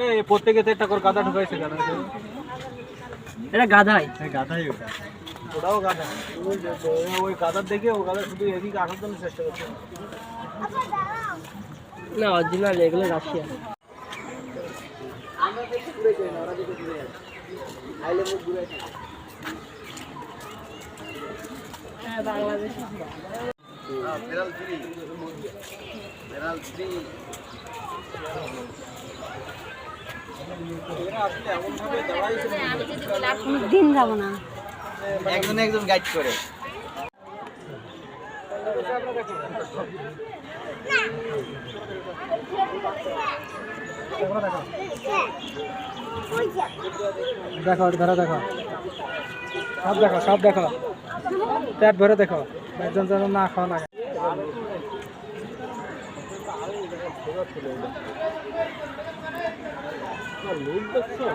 এই প্রত্যেকেতে একটা করে গাদা ঢুকাইছে কেন? এটা গাধাই। গাধাই ওটা, ওটাও গাধা। ওই গাদার দেখে ও গাদা শুধু এদিকে আসার জন্য চেষ্টা করছে। না অরিজিনাল এগুলো রাশিয়া। আমরা দেখে ঘুরে যাই না, ওরা দেখে ঘুরে যাচ্ছে। আইলে মুখ ঘুরে যাচ্ছে। হ্যাঁ বাংলাদেশি। বেড়াল ফ্রি, বেড়াল ফ্রি। দিন যাব না, একজন একজন গাইড করে। দেখো ধরে দেখো, সব দেখো, সব দেখো, পেট ভরে দেখো, একজন যেন না খাওয়া লাগে। লোক দেখছো?